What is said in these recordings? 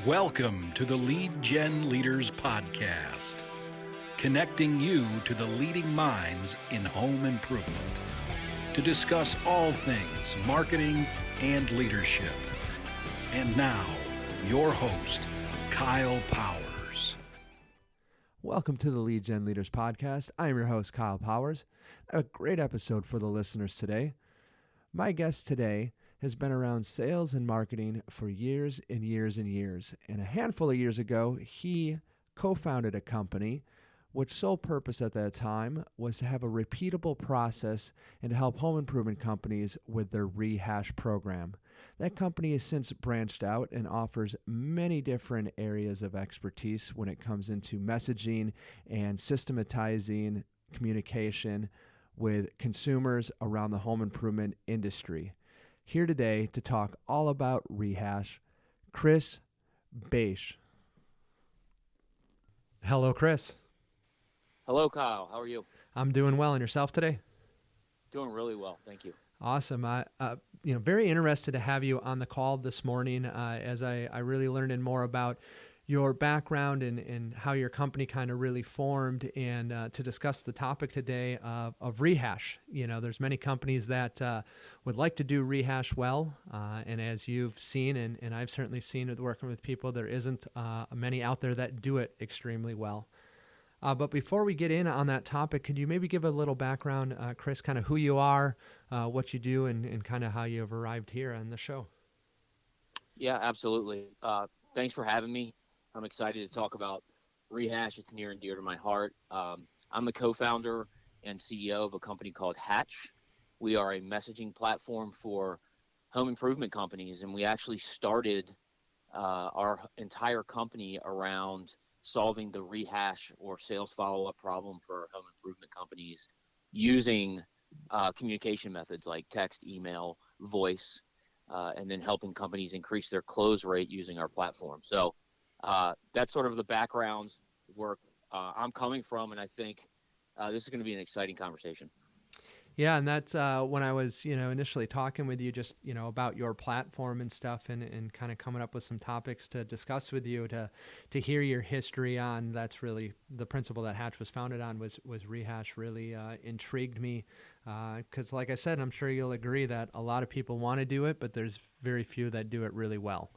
Welcome to the Lead Gen Leaders Podcast, connecting you to the leading minds in home improvement to discuss all things marketing and leadership. And now, your host, Kyle Powers. Welcome to the Lead Gen Leaders Podcast. I am your host, Kyle Powers. A great episode for the listeners today. My guest today has been around sales and marketing for years and years and years. And a handful of years ago, he co-founded a company which sole purpose at that time was to have a repeatable process and to help home improvement companies with their Rehash program. That company has since branched out and offers many different areas of expertise when it comes into messaging and systematizing communication with consumers around the home improvement industry. Here today to talk all about Rehash, Chris Bache. Hello, Chris. Hello, Kyle. How are you? I'm doing well. And yourself today? Doing really well. Thank you. Awesome. Very interested to have you on the call this morning as I really learned in more about your background and how your company kind of really formed, and to discuss the topic today of Rehash. You know, there's many companies that would like to do Rehash well, and as you've seen, and I've certainly seen it working with people, there isn't many out there that do it extremely well. But before we get in on that topic, could you maybe give a little background, Chris, kind of who you are, what you do, and kind of how you have arrived here on the show? Yeah, absolutely. Thanks for having me. I'm excited to talk about Rehash. It's near and dear to my heart. I'm the co-founder and CEO of a company called Hatch. We are a messaging platform for home improvement companies, and we actually started our entire company around solving the rehash or sales follow-up problem for home improvement companies using communication methods like text, email, voice, and then helping companies increase their close rate using our platform. So that's sort of the background where I'm coming from, and I think this is going to be an exciting conversation. Yeah, and that's when I was, initially talking with you just, about your platform and stuff, and kind of coming up with some topics to discuss with you to hear your history on. That's really the principle that Hatch was founded on was Rehash. Really intrigued me because, like I said, I'm sure you'll agree that a lot of people want to do it, but there's very few that do it really well.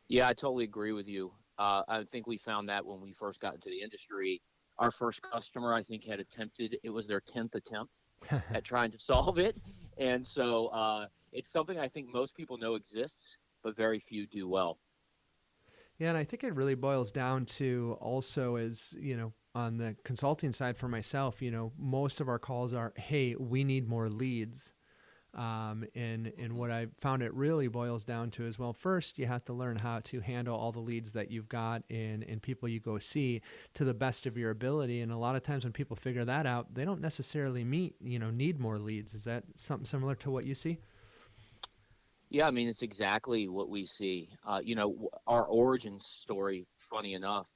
Yeah, I totally agree with you. I think we found that when we first got into the industry. Our first customer, I think, had attempted, it was their 10th attempt at trying to solve it. And so it's something I think most people know exists, but very few do well. Yeah, and I think it really boils down to also as, on the consulting side for myself, most of our calls are, hey, we need more leads. And what I found it really boils down to is, well, first you have to learn how to handle all the leads that you've got and people you go see to the best of your ability. And a lot of times when people figure that out, they don't necessarily need more leads. Is that something similar to what you see? Yeah, I mean, it's exactly what we see. Our origin story, funny enough,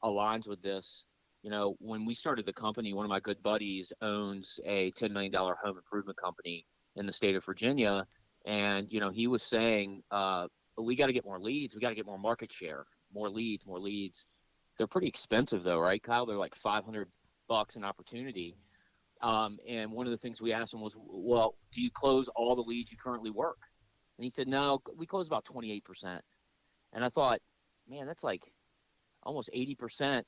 aligns with this. When we started the company, one of my good buddies owns a $10 million home improvement company in the state of Virginia. And, he was saying, we got to get more leads. We got to get more market share, more leads. They're pretty expensive though, right, Kyle? They're like $500 an opportunity. And one of the things we asked him was, well, do you close all the leads you currently work? And he said, no, we close about 28%. And I thought, man, that's like almost 80%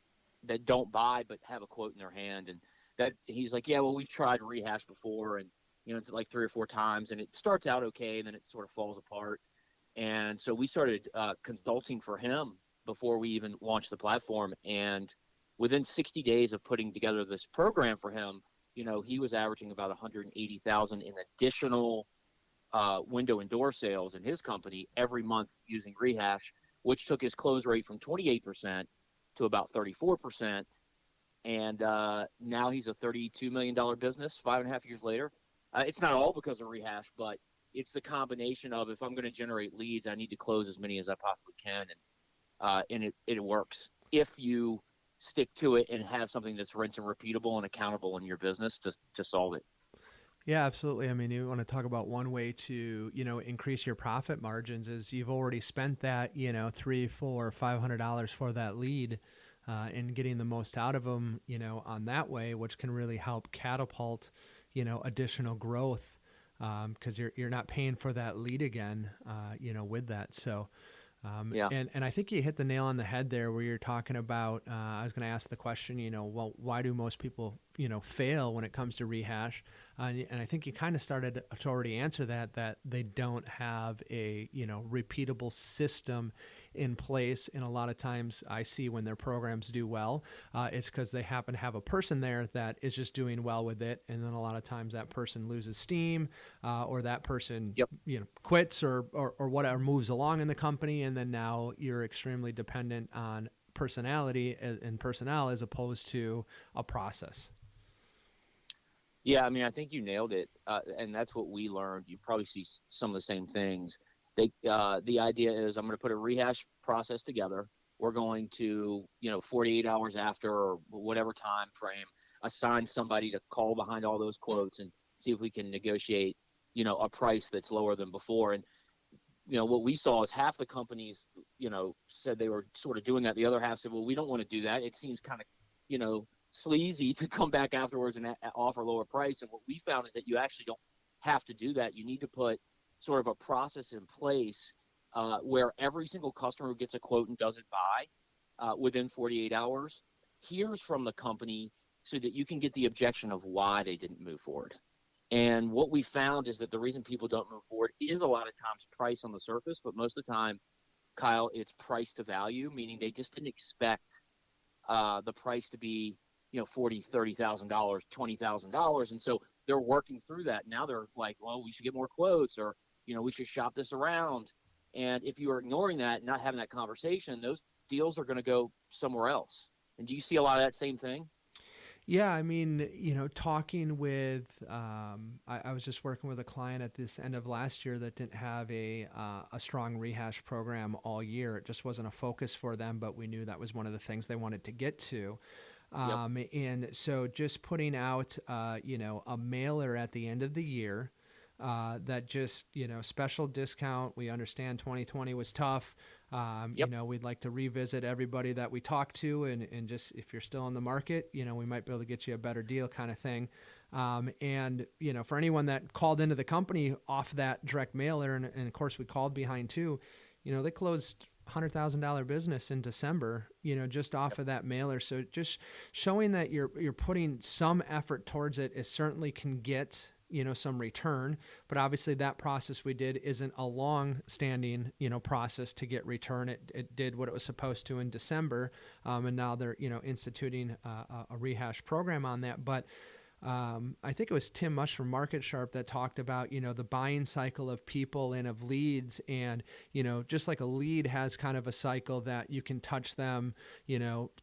that don't buy but have a quote in their hand. And that he's like, yeah, well, we've tried Rehash before, and it's like 3 or 4 times, and it starts out okay, and then it sort of falls apart. And so we started consulting for him before we even launched the platform. And within 60 days of putting together this program for him, he was averaging about 180,000 in additional window and door sales in his company every month using Rehash, which took his close rate from 28% to about 34%. And now he's a $32 million business 5.5 years later. It's not all because of Rehash, but it's the combination of, if I'm going to generate leads, I need to close as many as I possibly can. And it works if you stick to it and have something that's rinse and repeatable and accountable in your business to solve it. Yeah, absolutely. I mean, you want to talk about one way to, increase your profit margins is you've already spent that, $300, $400, $500 for that lead, and getting the most out of them, on that way, which can really help catapult, additional growth, because you're not paying for that lead again, with that. So, Yeah. and I think you hit the nail on the head there where you're talking about, I was going to ask the question, well, why do most people, fail when it comes to rehash? And I think you kind of started to already answer that they don't have a, repeatable system in place. And a lot of times I see when their programs do well, it's because they happen to have a person there that is just doing well with it. And then a lot of times that person loses steam, or that person, Yep. quits or whatever, moves along in the company. And then now you're extremely dependent on personality and personnel as opposed to a process. Yeah, I mean, I think you nailed it, and that's what we learned. You probably see some of the same things. The idea is, I'm going to put a rehash process together. We're going to, 48 hours after or whatever time frame, assign somebody to call behind all those quotes and see if we can negotiate, a price that's lower than before. And what we saw is half the companies, said they were sort of doing that. The other half said, well, we don't want to do that. It seems kind of, sleazy to come back afterwards and offer lower price. And what we found is that you actually don't have to do that. You need to put sort of a process in place where every single customer who gets a quote and doesn't buy within 48 hours hears from the company so that you can get the objection of why they didn't move forward. And what we found is that the reason people don't move forward is a lot of times price on the surface, but most of the time, Kyle, it's price to value, meaning they just didn't expect the price to be, $40,000, $30,000, $20,000. And so they're working through that. Now they're like, well, we should get more quotes, or, we should shop this around. And if you are ignoring that and not having that conversation, those deals are going to go somewhere else. And do you see a lot of that same thing? Yeah, I mean, talking with, I was just working with a client at this end of last year that didn't have a strong rehash program all year. It just wasn't a focus for them, but we knew that was one of the things they wanted to get to. And so just putting out, a mailer at the end of the year, that just, special discount. We understand 2020 was tough. We'd like to revisit everybody that we talked to and just, if you're still in the market, we might be able to get you a better deal kind of thing. And for anyone that called into the company off that direct mailer, and of course we called behind too, they closed $100,000 business in December, just off of that mailer. So just showing that you're putting some effort towards it is certainly can get, some return, but obviously that process we did isn't a long standing, process to get return. It did what it was supposed to in December. And now they're, instituting a rehash program on that. But I think it was Tim Mush from Market Sharp that talked about, the buying cycle of people and of leads. And, just like a lead has kind of a cycle that you can touch them,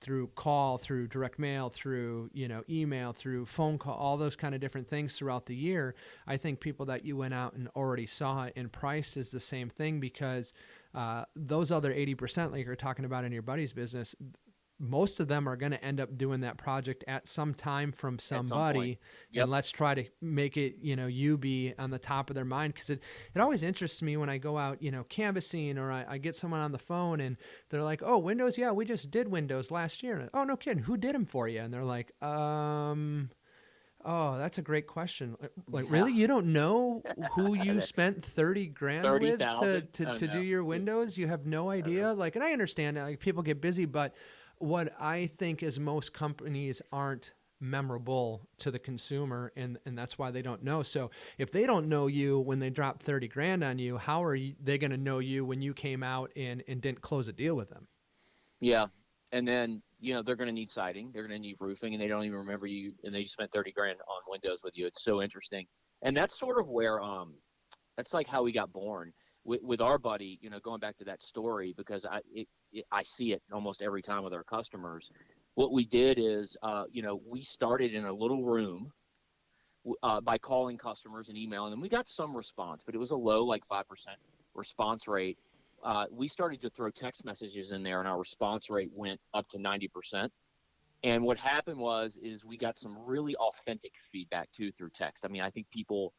through call, through direct mail, through, email, through phone call, all those kind of different things throughout the year. I think people that you went out and already saw and priced is the same thing, because those other 80%, like you're talking about in your buddy's business, most of them are going to end up doing that project at some time from somebody. Yep. And let's try to make it, you be on the top of their mind. Cause it always interests me when I go out, canvassing, or I get someone on the phone and they're like, oh, Windows. Yeah, we just did Windows last year. Oh, no kidding. Who did them for you? And they're like, oh, that's a great question. Like, really? You don't know who you spent 30 grand with to do your Windows? You have no idea? Like, and I understand that, like, people get busy, but what I think is most companies aren't memorable to the consumer, and that's why they don't know. So if they don't know you when they drop 30 grand on you, how are they going to know you when you came out and didn't close a deal with them? Yeah. And then, they're going to need siding, they're going to need roofing, and they don't even remember you, and they spent 30 grand on Windows with you. It's so interesting. And that's sort of where, that's like how we got born with our buddy, going back to that story, because I see it almost every time with our customers. What we did is, we started in a little room by calling customers and emailing them. We got some response, but it was a low, like 5% response rate. We started to throw text messages in there, and our response rate went up to 90%. And what happened is we got some really authentic feedback too through text. I mean, I think people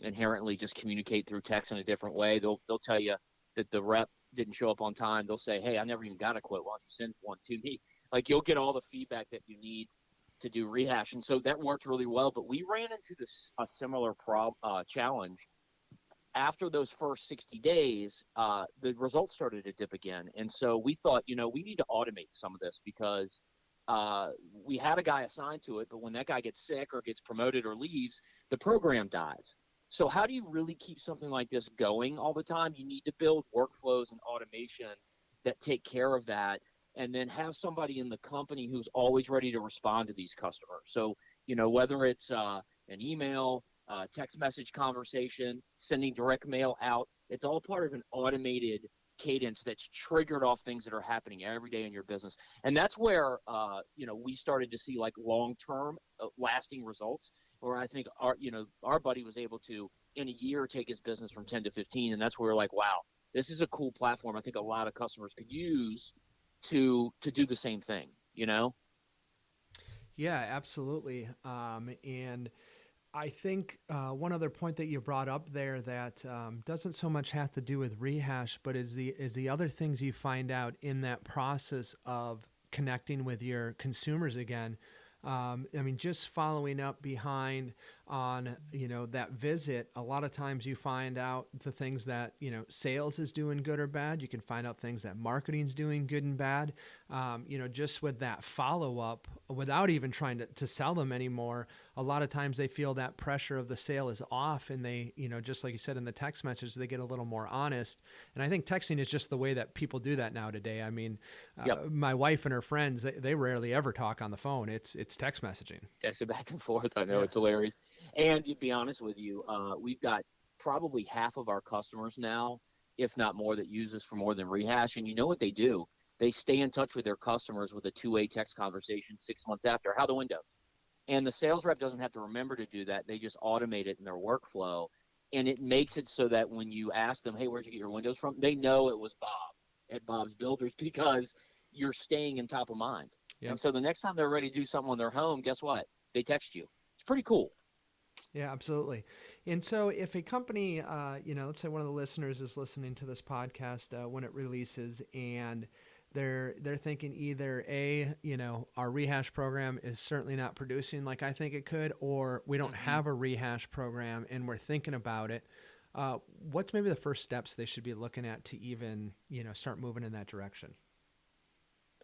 inherently just communicate through text in a different way. They'll tell you that the rep didn't show up on time. They'll say, "Hey, I never even got a quote. Why don't you send one to me?" Like, you'll get all the feedback that you need to do Rehash, and so that worked really well. But we ran into a similar challenge after those first 60 days. The results started to dip again, and so we thought, we need to automate some of this because we had a guy assigned to it, but when that guy gets sick or gets promoted or leaves, the program dies. So how do you really keep something like this going all the time? You need to build workflows and automation that take care of that, and then have somebody in the company who's always ready to respond to these customers. So, whether it's an email, text message conversation, sending direct mail out, it's all part of an automated cadence that's triggered off things that are happening every day in your business. And that's where, we started to see like long-term lasting results, where I think our buddy was able to, in a year, take his business from 10 to 15. And that's where we're like, wow, this is a cool platform. I think a lot of customers could use to do the same thing, Yeah, absolutely. And I think one other point that you brought up there that doesn't so much have to do with Rehash, but is the other things you find out in that process of connecting with your consumers again. I mean, just following up behind on, that visit, a lot of times you find out the things that, sales is doing good or bad. You can find out things that marketing's doing good and bad. Just with that follow-up, without even trying to sell them anymore, a lot of times they feel that pressure of the sale is off, and they, just like you said in the text message, they get a little more honest. And I think texting is just the way that people do that now today. I mean, my wife and her friends, they rarely ever talk on the phone. It's text messaging. Text it back and forth. I know. It's hilarious. And to be honest with you, we've got probably half of our customers now, if not more, that use us for more than Rehash. And you know what they do? They stay in touch with their customers with a two-way text conversation 6 months after. How the windows? And the sales rep doesn't have to remember to do that. They just automate it in their workflow. And it makes it so that when you ask them, hey, where'd you get your windows from? They know it was Bob at Bob's Builders, because you're staying in top of mind. Yep. And so the next time they're ready to do something on their home, guess what? They text you. It's pretty cool. Yeah, absolutely. And so if a company, let's say one of the listeners is listening to this podcast when it releases, and they're thinking either our Rehash program is certainly not producing like I think it could, or we don't have a Rehash program and we're thinking about it. What's maybe the first steps they should be looking at to even, start moving in that direction?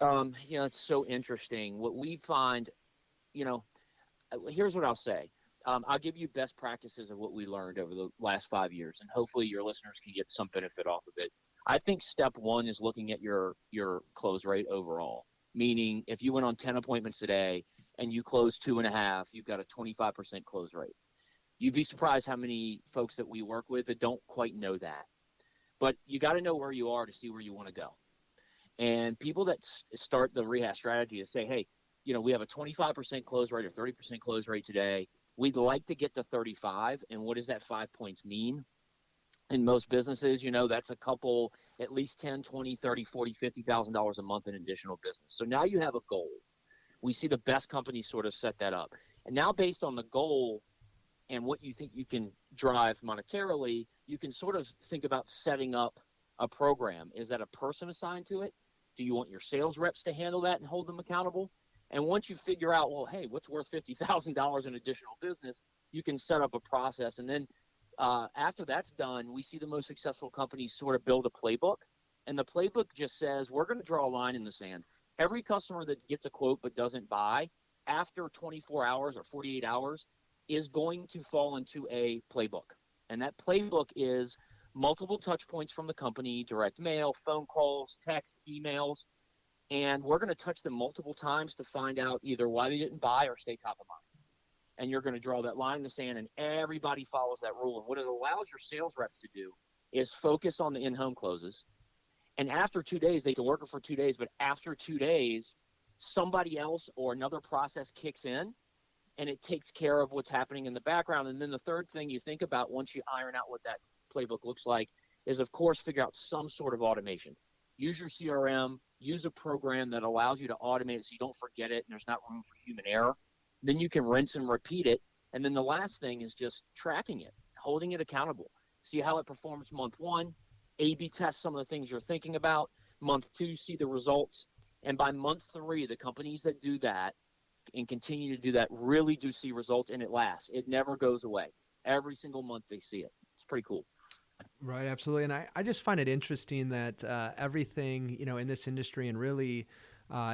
It's so interesting. What we find, here's what I'll say. I'll give you best practices of what we learned over the last 5 years, and hopefully your listeners can get some benefit off of it. I think step one is looking at your close rate overall, meaning if you went on 10 appointments today and you closed 2.5, you've got a 25% close rate. You'd be surprised how many folks that we work with that don't quite know that. But you got to know where you are to see where you want to go. And people that start the Rehash strategy is say, hey, we have a 25% close rate or 30% close rate today. We'd like to get to 35. And what does that 5 points mean? In most businesses, that's a couple, at least 10, 20, 30, 40, $50,000 a month in additional business. So now you have a goal. We see the best companies sort of set that up. And now based on the goal and what you think you can drive monetarily, you can sort of think about setting up a program. Is that a person assigned to it? Do you want your sales reps to handle that and hold them accountable? And once you figure out, well, hey, what's worth $50,000 in additional business, you can set up a process. And then after that's done, we see the most successful companies sort of build a playbook. And the playbook just says, we're going to draw a line in the sand. Every customer that gets a quote but doesn't buy, after 24 hours or 48 hours, is going to fall into a playbook. And that playbook is multiple touch points from the company, direct mail, phone calls, text, emails. And we're going to touch them multiple times to find out either why they didn't buy or stay top of mind. And you're going to draw that line in the sand, and everybody follows that rule. And what it allows your sales reps to do is focus on the in-home closes. And after 2 days, they can work it for 2 days, but after 2 days, somebody else or another process kicks in, and it takes care of what's happening in the background. And then the third thing you think about once you iron out what that playbook looks like is, of course, figure out some sort of automation. Use your CRM, use a program that allows you to automate it so you don't forget it and there's not room for human error. Then you can rinse and repeat it. And then the last thing is just tracking it, holding it accountable. See how it performs month one, A/B test some of the things you're thinking about. Month two, see the results. And by month three, the companies that do that and continue to do that really do see results, and it lasts. It never goes away. Every single month they see it. It's pretty cool. Right, absolutely. And I just find it interesting that everything, in this industry and really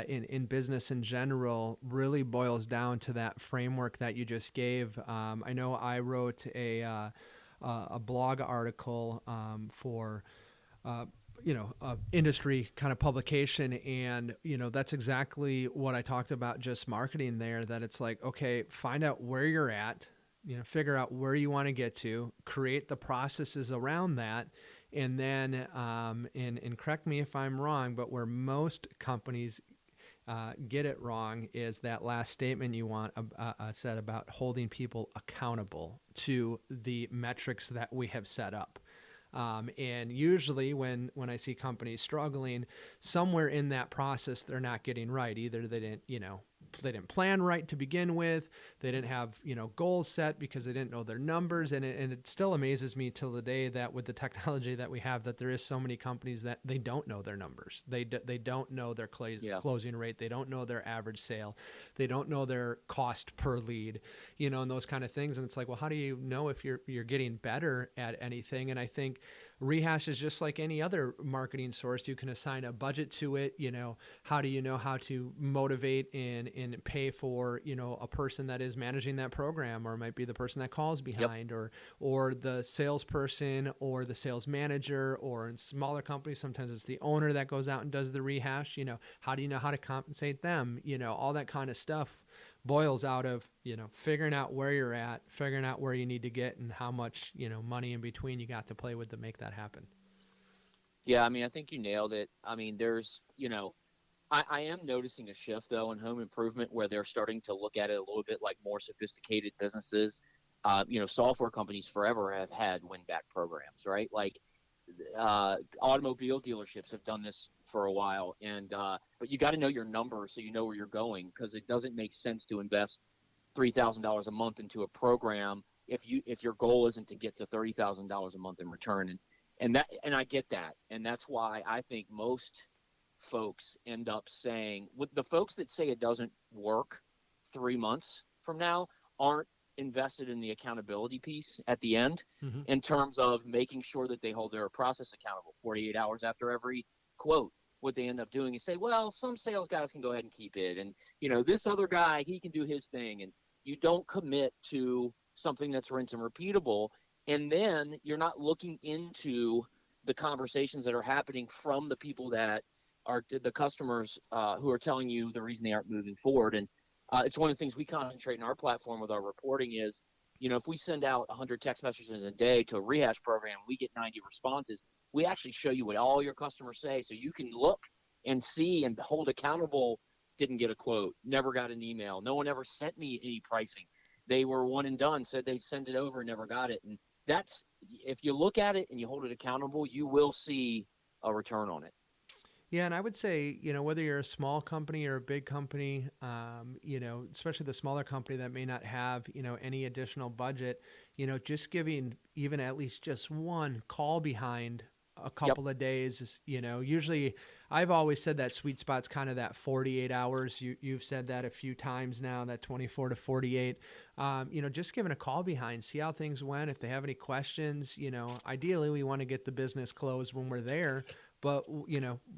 in business in general really boils down to that framework that you just gave. I know I wrote a blog article for industry kind of publication. And, that's exactly what I talked about, just marketing there, that it's like, okay, find out where you're at, figure out where you want to get to, create the processes around that. And then, and correct me if I'm wrong, but where most companies get it wrong is that last statement you said about holding people accountable to the metrics that we have set up. And usually when I see companies struggling, somewhere in that process, they're not getting right. Either they didn't plan right to begin with. They didn't have, goals set because they didn't know their numbers. And it still amazes me till the day that with the technology that we have, that there is so many companies that they don't know their numbers. They don't know their closing rate. They don't know their average sale. They don't know their cost per lead, and those kind of things. And it's like, well, how do you know if you're getting better at anything? And I think Rehash is just like any other marketing source. You can assign a budget to it. How do you know how to motivate and pay for, a person that is managing that program, or it might be the person that calls behind, or the salesperson or the sales manager, or in smaller companies, sometimes it's the owner that goes out and does the Rehash. How do you know how to compensate them? All that kind of stuff boils out of, figuring out where you're at, figuring out where you need to get, and how much, money in between you got to play with to make that happen. Yeah, I think you nailed it. There's, I am noticing a shift, though, in home improvement where they're starting to look at it a little bit like more sophisticated businesses. Software companies forever have had win-back programs, right? Like automobile dealerships have done this for a while, but you got to know your numbers so you know where you're going, because it doesn't make sense to invest $3,000 a month into a program if your goal isn't to get to $30,000 a month in return. And I get that, and that's why I think most folks end up saying, with the folks that say it doesn't work 3 months from now aren't invested in the accountability piece at the end, in terms of making sure that they hold their process accountable 48 hours after every quote. What they end up doing is say, well, some sales guys can go ahead and keep it, and this other guy, he can do his thing, and you don't commit to something that's rinse and repeatable, and then you're not looking into the conversations that are happening from the people that are the customers who are telling you the reason they aren't moving forward. And it's one of the things we concentrate in our platform with our reporting is, if we send out 100 text messages in a day to a Rehash program, we get 90 responses. We actually show you what all your customers say, so you can look and see and hold accountable. Didn't get a quote, never got an email, no one ever sent me any pricing. They were one and done, said they'd send it over and never got it. And that's, if you look at it and you hold it accountable, you will see a return on it. Yeah, and I would say, whether you're a small company or a big company, especially the smaller company that may not have, any additional budget, just giving even at least just one call behind a couple of days, usually I've always said that sweet spot's kind of that 48 hours. You've said that a few times now, that 24 to 48, just giving a call behind, see how things went. If they have any questions, ideally we want to get the business closed when we're there. But,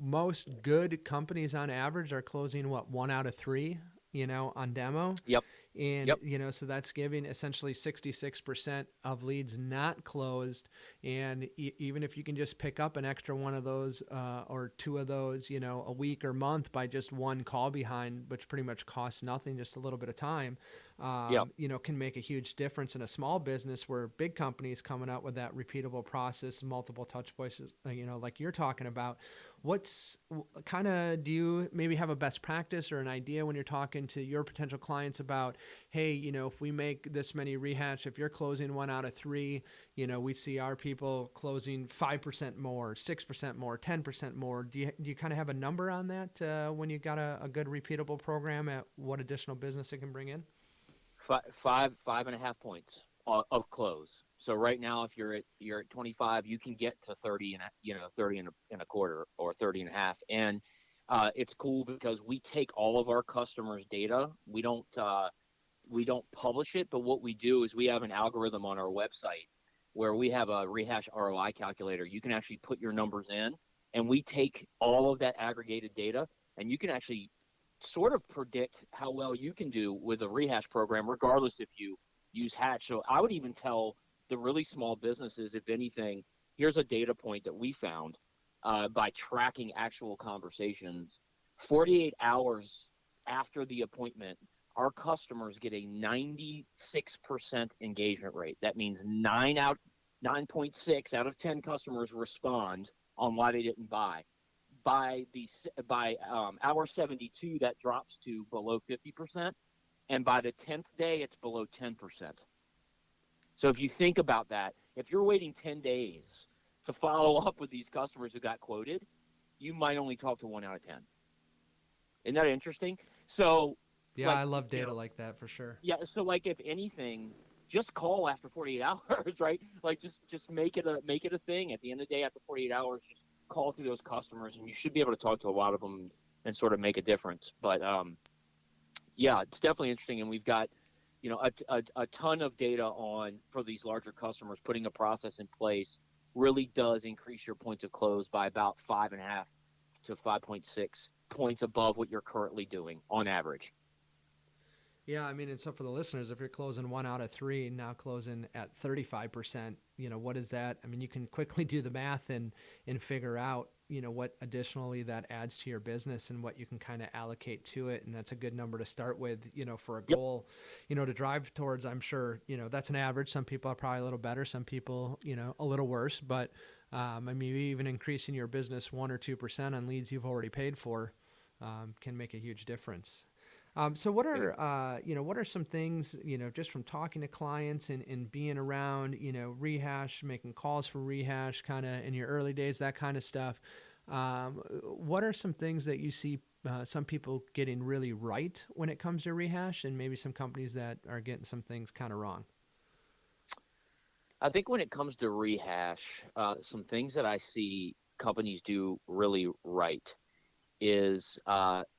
most good companies on average are closing, 1 out of 3, on demo. Yep. And, so that's giving essentially 66% of leads not closed. And even if you can just pick up an extra one of those or two of those, a week or month by just one call behind, which pretty much costs nothing, just a little bit of time, Yep. Can make a huge difference in a small business where big companies coming out with that repeatable process, multiple touch points, like you're talking about. What's kind of, do you maybe have a best practice or an idea when you're talking to your potential clients about, hey, if we make this many rehash, if you're closing 1 out of 3, we see our people closing 5% more, 6% more, 10% more. Do you kind of have a number on that when you got a good repeatable program at what additional business it can bring in? 5.5 points of close. So right now, if you're at 25, you can get to 30 and 30 and a quarter or 30 and a half. And it's cool because we take all of our customers' data. We don't publish it, but what we do is we have an algorithm on our website where we have a Rehash ROI calculator. You can actually put your numbers in, and we take all of that aggregated data, and you can actually sort of predict how well you can do with a Rehash program, regardless if you use Hatch. So I would even tell the really small businesses, if anything, here's a data point that we found by tracking actual conversations. 48 hours after the appointment, our customers get a 96% engagement rate. That means 9.6 out of 10 customers respond on why they didn't buy. By hour 72, that drops to below 50%, and by the 10th day, it's below 10%. So if you think about that, if you're waiting 10 days to follow up with these customers who got quoted, you might only talk to 1 out of 10. Isn't that interesting? So yeah, I love data like that for sure. Yeah, so like if anything, just call after 48 hours, right? Like just make it a thing. At the end of the day, after 48 hours, just call through those customers, and you should be able to talk to a lot of them and sort of make a difference. But yeah, it's definitely interesting, and we've got a ton of data for these larger customers. Putting a process in place really does increase your points of close by about 5.5 to 5.6 points above what you're currently doing on average. Yeah, I mean, and so for the listeners, if you're closing 1 out of 3, now closing at 35%, what is that? I mean, you can quickly do the math and figure out, what additionally that adds to your business and what you can kind of allocate to it. And that's a good number to start with, for a goal, to drive towards. I'm sure, that's an average. Some people are probably a little better, some people, a little worse, but I mean, even increasing your business 1 or 2% on leads you've already paid for can make a huge difference. So what are some things, just from talking to clients and being around, Rehash, making calls for Rehash kind of in your early days, that kind of stuff. What are some things that you see some people getting really right when it comes to Rehash, and maybe some companies that are getting some things kind of wrong? I think when it comes to Rehash, some things that I see companies do really right is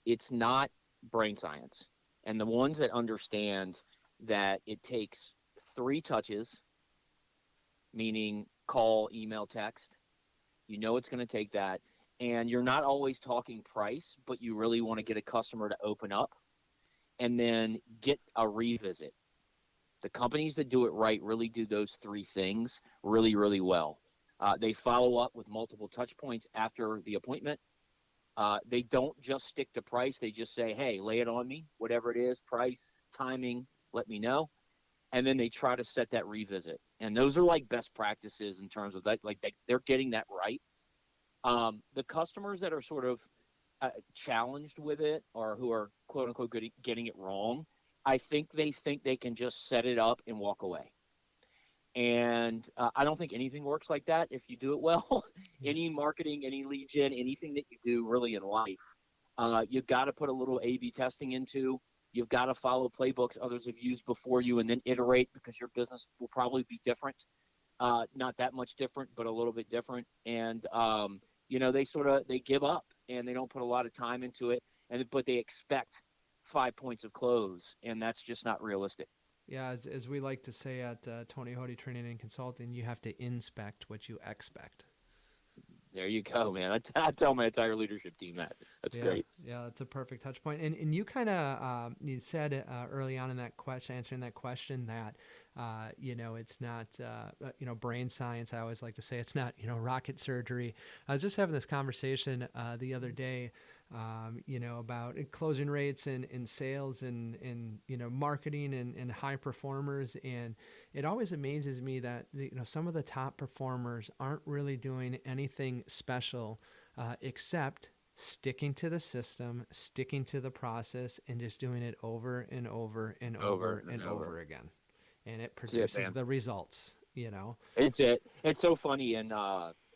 it's not brain science. And the ones that understand that it takes 3 touches, meaning call, email, text, it's going to take that. And you're not always talking price, but you really want to get a customer to open up and then get a revisit. The companies that do it right really do those 3 things really, really well. They follow up with multiple touch points after the appointment. They don't just stick to price. They just say, hey, lay it on me, whatever it is, price, timing, let me know. And then they try to set that revisit. And those are like best practices in terms of that, they're getting that right. The customers that are sort of challenged with it, or who are quote unquote getting it wrong, I think they can just set it up and walk away. And I don't think anything works like that if you do it well. Any marketing, any lead gen, anything that you do really in life, you've got to put a little A/B testing into. You've got to follow playbooks others have used before you, and then iterate, because your business will probably be different. Not that much different, but a little bit different. And they give up and they don't put a lot of time into it, but they expect 5 points of close, and that's just not realistic. Yeah, as we like to say at Tony Hody Training and Consulting, you have to inspect what you expect. There you go, man. I tell my entire leadership team that. That's great. Yeah, that's a perfect touch point. And you kind of you said early on in that question, answering that question, that it's not brain science. I always like to say it's not rocket surgery. I was just having this conversation the other day about closing rates and sales and marketing and high performers. And it always amazes me that some of the top performers aren't really doing anything special except sticking to the system, sticking to the process, and just doing it over and over and over again. And it produces the results, It's so funny. And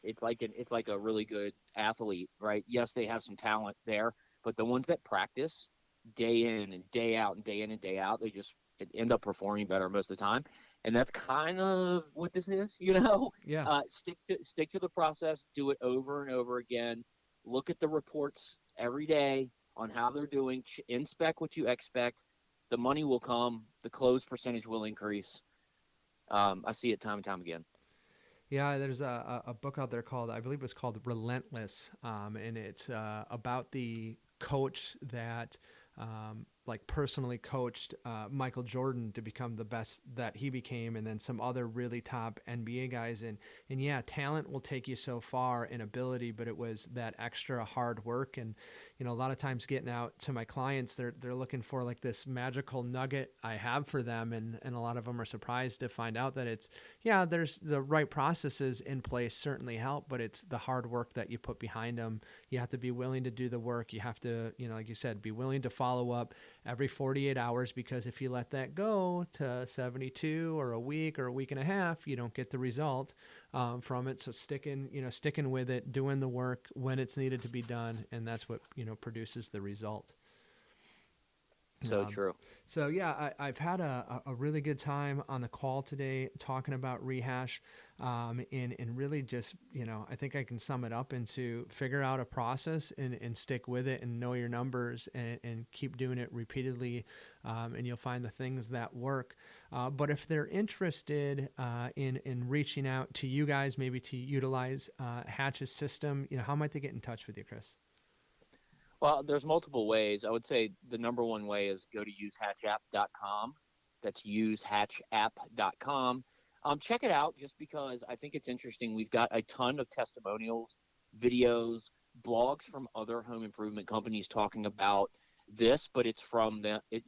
it's like a really good athlete, right? Yes, they have some talent there, but the ones that practice day in and day out and day in and day out, they just end up performing better most of the time. And that's kind of what this is, Yeah. Stick to the process, do it over and over again. Look at the reports every day on how they're doing. Inspect what you expect. The money will come. The close percentage will increase. I see it time and time again. Yeah, there's a book out there called, I believe it's called Relentless, and it's about the coach that personally coached Michael Jordan to become the best that he became, and then some other really top NBA guys. And yeah, talent will take you so far in ability, but it was that extra hard work. And a lot of times getting out to my clients, they're looking for like this magical nugget I have for them, and a lot of them are surprised to find out that there's the right processes in place certainly help, but it's the hard work that you put behind them. You have to be willing to do the work. You have to, like you said, be willing to follow up every 48 hours, because if you let that go to 72 or a week and a half, you don't get the result from it. So sticking with it, doing the work when it's needed to be done, and that's what produces the result. So true. So yeah, I've had a really good time on the call today talking about Rehash, and really just, I think I can sum it up into figure out a process and stick with it and know your numbers and keep doing it repeatedly, and you'll find the things that work. But if they're interested in reaching out to you guys, maybe to utilize Hatch's system, how might they get in touch with you, Chris? Well, there's multiple ways. I would say the number one way is go to usehatchapp.com. That's usehatchapp.com. Check it out just because I think it's interesting. We've got a ton of testimonials, videos, blogs from other home improvement companies talking about this, but it's from them. It's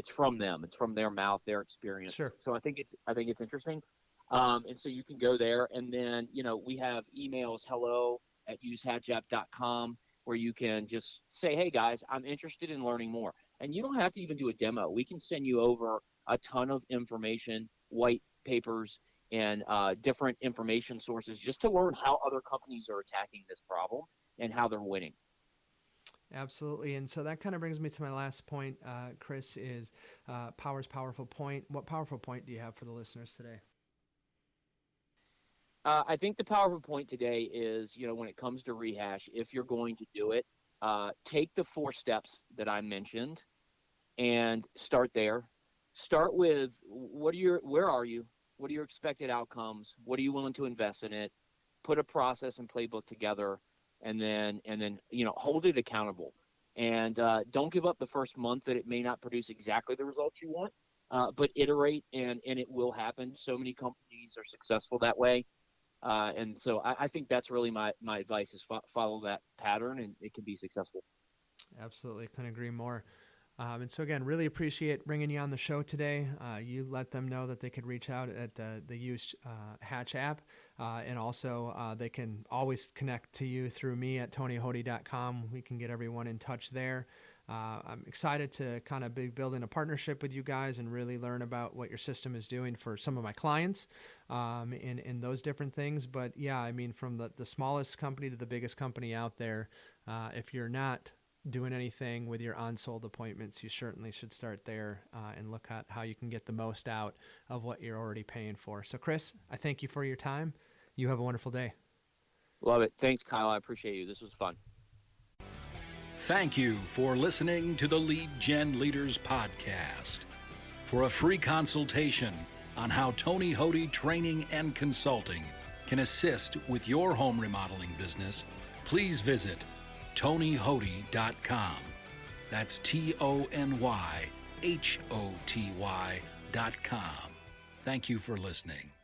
from them. It's from their mouth, their experience. Sure. So I think it's interesting. And so you can go there, and then we have emails hello@usehatchapp.com. where you can just say, hey, guys, I'm interested in learning more. And you don't have to even do a demo. We can send you over a ton of information, white papers, and different information sources just to learn how other companies are attacking this problem and how they're winning. Absolutely. And so that kind of brings me to my last point, Chris, is Power's Powerful Point. What powerful point do you have for the listeners today? I think the powerful point today is, when it comes to Rehash, if you're going to do it, take the 4 steps that I mentioned and start there. Start with where are you? What are your expected outcomes? What are you willing to invest in it? Put a process and playbook together, and then hold it accountable. And don't give up the first month that it may not produce exactly the results you want, but iterate, and it will happen. So many companies are successful that way. And so I think that's really my advice is follow that pattern, and it can be successful. Absolutely. Couldn't agree more. And so again, really appreciate bringing you on the show today. You let them know that they could reach out at the Use Hatch app. And also they can always connect to you through me at tonyhody.com. We can get everyone in touch there. I'm excited to kind of be building a partnership with you guys and really learn about what your system is doing for some of my clients in those different things. But yeah, I mean, from the smallest company to the biggest company out there, if you're not doing anything with your unsold appointments, you certainly should start there and look at how you can get the most out of what you're already paying for. So Chris, I thank you for your time. You have a wonderful day. Love it. Thanks, Kyle. I appreciate you. This was fun. Thank you for listening to the Lead Gen Leaders Podcast. For a free consultation on how Tony Hody Training and Consulting can assist with your home remodeling business, please visit tonyhody.com. That's TonyHoty.com. Thank you for listening.